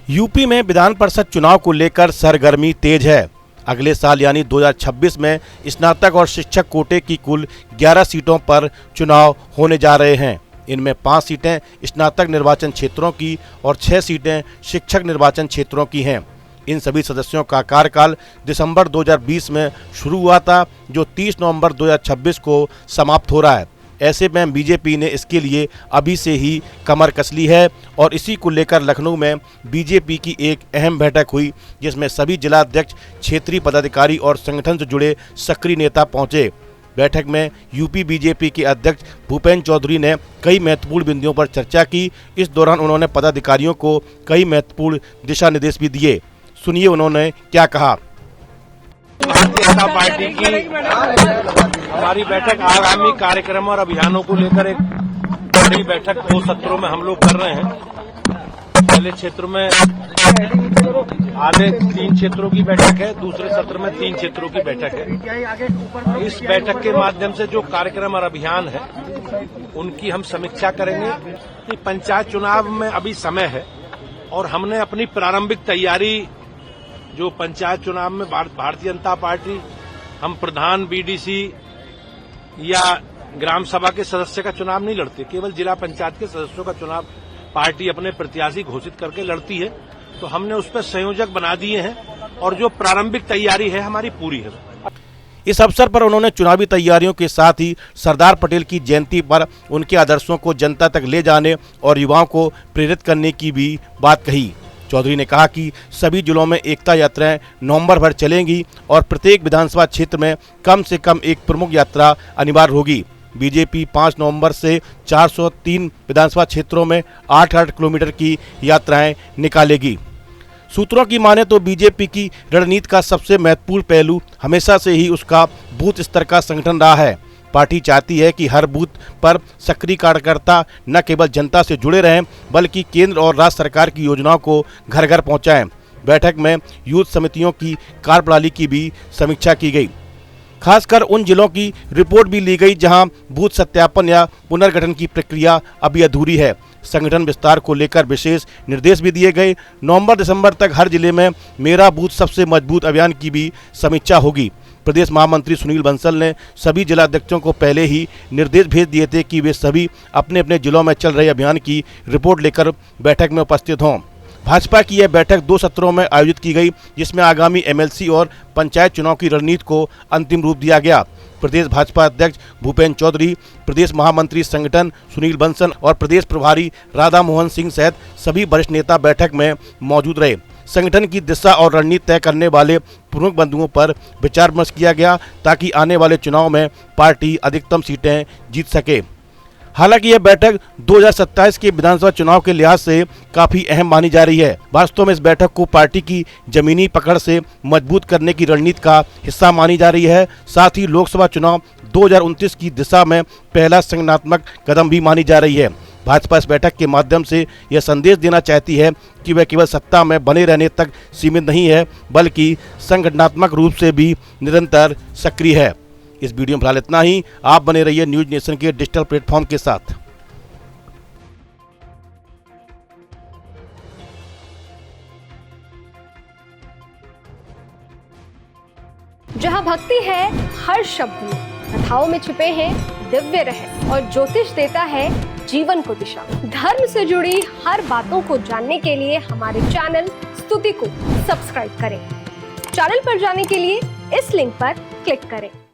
UP में विधान परिषद चुनाव को लेकर सरगर्मी तेज है। अगले साल यानी 2026 में स्नातक और शिक्षक कोटे की कुल 11 सीटों पर चुनाव होने जा रहे हैं। इनमें 5 सीटें स्नातक निर्वाचन क्षेत्रों की और 6 सीटें शिक्षक निर्वाचन क्षेत्रों की हैं। इन सभी सदस्यों का कार्यकाल दिसंबर 2020 में शुरू हुआ था, जो 30 नवंबर 2026 को समाप्त हो रहा है। ऐसे में बीजेपी ने इसके लिए अभी से ही कमर कस ली है और इसी को लेकर लखनऊ में बीजेपी की एक अहम बैठक हुई, जिसमें सभी जिलाध्यक्ष, क्षेत्रीय पदाधिकारी और संगठन से जुड़े सक्रिय नेता पहुंचे। बैठक में यूपी बीजेपी के अध्यक्ष भूपेंद्र चौधरी ने कई महत्वपूर्ण बिंदुओं पर चर्चा की। इस दौरान उन्होंने पदाधिकारियों को कई महत्वपूर्ण दिशा निर्देश भी दिए। सुनिए उन्होंने क्या कहा। भारतीय जनता पार्टी की हमारी बैठक आगामी कार्यक्रम और अभियानों को लेकर एक बड़ी बैठक 2 सत्रों में हम लोग कर रहे हैं। पहले क्षेत्र में आधे 3 क्षेत्रों की बैठक है, दूसरे सत्र में 3 क्षेत्रों की बैठक है। इस बैठक के माध्यम से जो कार्यक्रम और अभियान है उनकी हम समीक्षा करेंगे कि पंचायत चुनाव में अभी समय है और हमने अपनी प्रारंभिक तैयारी जो पंचायत चुनाव में भारतीय जनता पार्टी हम प्रधान, बीडीसी या ग्राम सभा के सदस्य का चुनाव नहीं लड़ते, केवल जिला पंचायत के सदस्यों का चुनाव पार्टी अपने प्रत्याशी घोषित करके लड़ती है। तो हमने उस पर संयोजक बना दिए हैं और जो प्रारंभिक तैयारी है हमारी पूरी है। इस अवसर पर उन्होंने चुनावी तैयारियों के साथ ही सरदार पटेल की जयंती पर उनके आदर्शों को जनता तक ले जाने और युवाओं को प्रेरित करने की भी बात कही। चौधरी ने कहा कि सभी जिलों में एकता यात्राएं नवंबर भर चलेंगी और प्रत्येक विधानसभा क्षेत्र में कम से कम एक प्रमुख यात्रा अनिवार्य होगी। बीजेपी 5 नवंबर से 403 विधानसभा क्षेत्रों में 8-8 किलोमीटर की यात्राएं निकालेगी। सूत्रों की माने तो बीजेपी की रणनीति का सबसे महत्वपूर्ण पहलू हमेशा से ही उसका बूथ स्तर का संगठन रहा है। पार्टी चाहती है कि हर बूथ पर सक्रिय कार्यकर्ता न केवल जनता से जुड़े रहें, बल्कि केंद्र और राज्य सरकार की योजनाओं को घर घर पहुंचाएं। बैठक में यूथ समितियों की कार्यप्रणाली की भी समीक्षा की गई। खासकर उन जिलों की रिपोर्ट भी ली गई जहां बूथ सत्यापन या पुनर्गठन की प्रक्रिया अभी अधूरी है। संगठन विस्तार को लेकर विशेष निर्देश भी दिए गए। नवंबर-दिसंबर तक हर जिले में मेरा बूथ सबसे मजबूत अभियान की भी समीक्षा होगी। प्रदेश महामंत्री सुनील बंसल ने सभी जिलाध्यक्षों को पहले ही निर्देश भेज दिए थे कि वे सभी अपने अपने जिलों में चल रहे अभियान की रिपोर्ट लेकर बैठक में उपस्थित हों। भाजपा की यह बैठक 2 सत्रों में आयोजित की गई, जिसमें आगामी एमएलसी और पंचायत चुनाव की रणनीति को अंतिम रूप दिया गया। प्रदेश भाजपा अध्यक्ष भूपेंद्र चौधरी, प्रदेश महामंत्री संगठन सुनील बंसल और प्रदेश प्रभारी राधा मोहन सिंह सहित सभी वरिष्ठ नेता बैठक में मौजूद रहे। संगठन की दिशा और रणनीति तय करने वाले प्रमुख बिंदुओं पर विचार विमर्श किया गया, ताकि आने वाले चुनाव में पार्टी अधिकतम सीटें जीत सके। हालांकि यह बैठक 2027 के विधानसभा चुनाव के लिहाज से काफी अहम मानी जा रही है। वास्तव में इस बैठक को पार्टी की जमीनी पकड़ से मजबूत करने की रणनीति का हिस्सा मानी जा रही है। साथ ही लोकसभा चुनाव 2029 की दिशा में पहला संगठनात्मक कदम भी मानी जा रही है। भाजपा इस बैठक के माध्यम से यह संदेश देना चाहती है कि वह केवल सत्ता में बने रहने तक सीमित नहीं है, बल्कि संगठनात्मक रूप से भी निरंतर सक्रिय है। इस वीडियो में फिलहाल इतना ही। आप बने रहिए न्यूज नेशन के डिजिटल प्लेटफॉर्म के साथ। जहां भक्ति है हर शब्द में, कथाओं में छुपे हैं दिव्य रहस्य और ज्योतिष देता है जीवन को दिशा। धर्म से जुड़ी हर बातों को जानने के लिए हमारे चैनल स्तुति को सब्सक्राइब करें। चैनल पर जाने के लिए इस लिंक पर क्लिक करें।